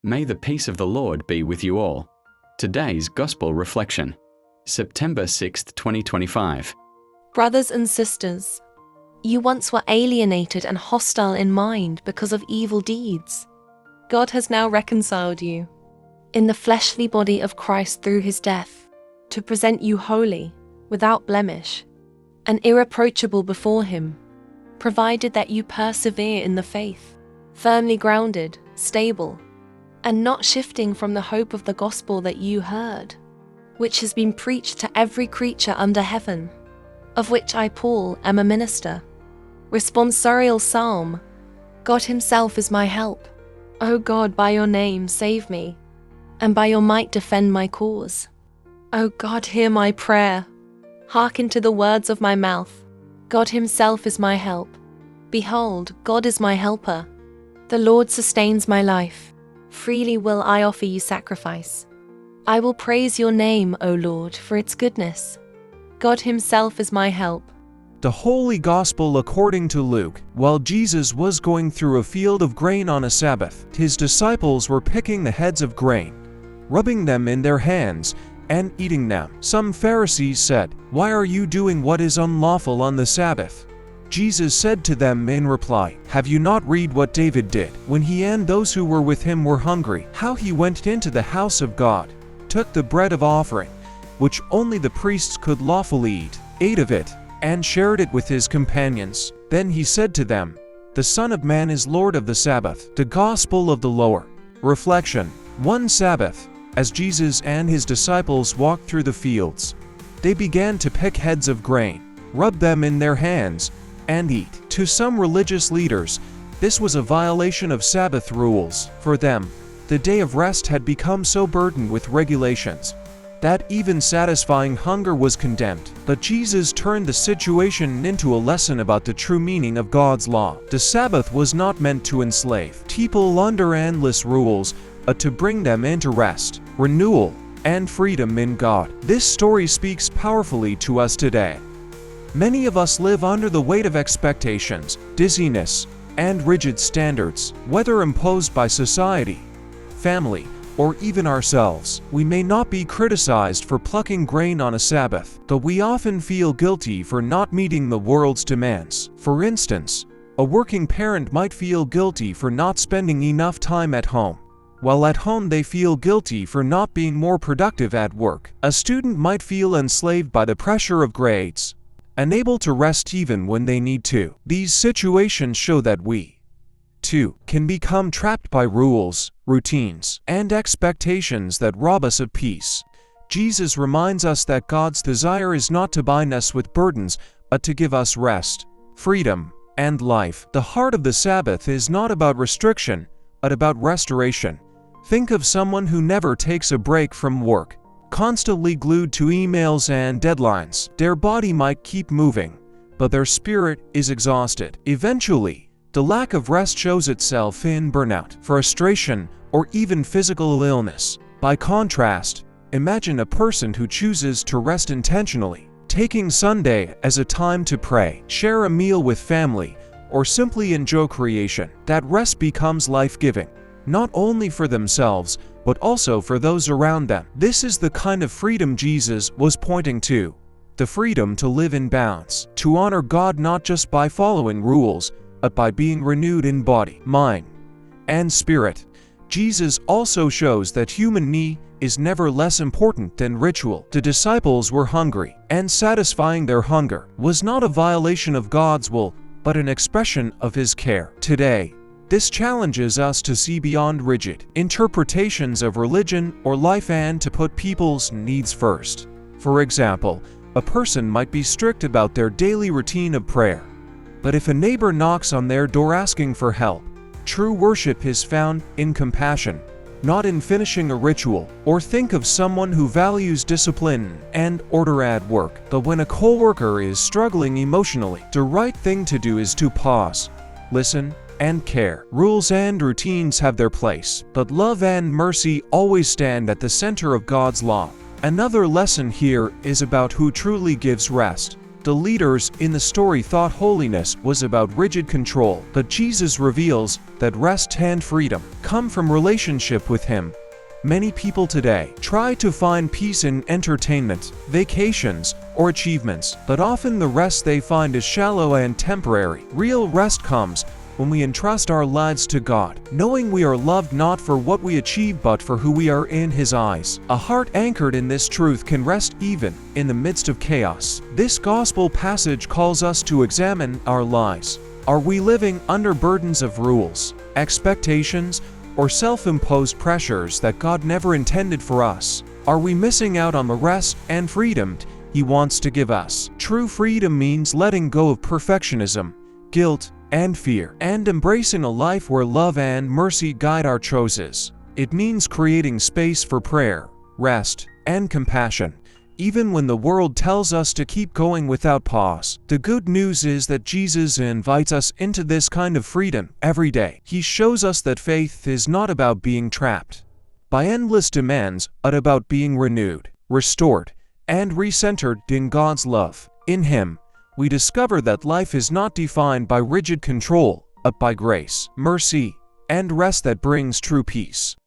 May the peace of the Lord be with you all. Today's Gospel Reflection, September 6th, 2025. Brothers and sisters, you once were alienated and hostile in mind because of evil deeds. God has now reconciled you in the fleshly body of Christ through his death, to present you holy, without blemish, and irreproachable before him, provided that you persevere in the faith, firmly grounded, stable, and not shifting from the hope of the gospel that you heard, which has been preached to every creature under heaven, of which I, Paul, am a minister. Responsorial Psalm. God himself is my help. O God, by your name save me, and by your might defend my cause. O God, hear my prayer. Hearken to the words of my mouth. God himself is my help. Behold, God is my helper. The Lord sustains my life. Freely will I offer you sacrifice. I will praise your name, O Lord, for its goodness. God himself is my help. The Holy Gospel according to Luke. While Jesus was going through a field of grain on a Sabbath, his disciples were picking the heads of grain, rubbing them in their hands, and eating them. Some Pharisees said, "Why are you doing what is unlawful on the Sabbath?" Jesus said to them in reply, "Have you not read what David did, when he and those who were with him were hungry, how he went into the house of God, took the bread of offering, which only the priests could lawfully eat, ate of it, and shared it with his companions? Then he said to them, the Son of Man is Lord of the Sabbath." The Gospel of the Lord. Reflection. One Sabbath, as Jesus and his disciples walked through the fields, they began to pick heads of grain, rub them in their hands, and eat. To some religious leaders, this was a violation of Sabbath rules. For them, the day of rest had become so burdened with regulations that even satisfying hunger was condemned. But Jesus turned the situation into a lesson about the true meaning of God's law. The Sabbath was not meant to enslave people under endless rules, but to bring them into rest, renewal, and freedom in God. This story speaks powerfully to us today. Many of us live under the weight of expectations, dizziness, and rigid standards, whether imposed by society, family, or even ourselves. We may not be criticized for plucking grain on a Sabbath, but we often feel guilty for not meeting the world's demands. For instance, a working parent might feel guilty for not spending enough time at home, while at home they feel guilty for not being more productive at work. A student might feel enslaved by the pressure of grades, unable to rest even when they need to. These situations show that we, too, can become trapped by rules, routines, and expectations that rob us of peace. Jesus reminds us that God's desire is not to bind us with burdens, but to give us rest, freedom, and life. The heart of the Sabbath is not about restriction, but about restoration. Think of someone who never takes a break from work, constantly glued to emails and deadlines. Their body might keep moving, but their spirit is exhausted. Eventually, the lack of rest shows itself in burnout, frustration, or even physical illness. By contrast, imagine a person who chooses to rest intentionally, taking Sunday as a time to pray, share a meal with family, or simply enjoy creation. That rest becomes life-giving, not only for themselves, but also for those around them. This is the kind of freedom Jesus was pointing to, the freedom to live in bounds, to honor God not just by following rules, but by being renewed in body, mind, and spirit. Jesus also shows that human need is never less important than ritual. The disciples were hungry, and satisfying their hunger was not a violation of God's will, but an expression of his care. Today, this challenges us to see beyond rigid interpretations of religion or life and to put people's needs first. For example, a person might be strict about their daily routine of prayer, but if a neighbor knocks on their door asking for help, true worship is found in compassion, not in finishing a ritual. Or think of someone who values discipline and order at work, but when a coworker is struggling emotionally, the right thing to do is to pause, listen, and care. Rules and routines have their place, but love and mercy always stand at the center of God's law. Another lesson here is about who truly gives rest. The leaders in the story thought holiness was about rigid control, but Jesus reveals that rest and freedom come from relationship with Him. Many people today try to find peace in entertainment, vacations, or achievements, but often the rest they find is shallow and temporary. Real rest comes when we entrust our lives to God, knowing we are loved not for what we achieve but for who we are in His eyes. A heart anchored in this truth can rest even in the midst of chaos. This gospel passage calls us to examine our lives. Are we living under burdens of rules, expectations, or self-imposed pressures that God never intended for us? Are we missing out on the rest and freedom He wants to give us? True freedom means letting go of perfectionism, guilt, and fear, and embracing a life where love and mercy guide our choices. It means creating space for prayer, rest, and compassion, even when the world tells us to keep going without pause. The good news is that Jesus invites us into this kind of freedom every day. He shows us that faith is not about being trapped by endless demands, but about being renewed, restored, and recentered in God's love. In Him, we discover that life is not defined by rigid control, but by grace, mercy, and rest that brings true peace.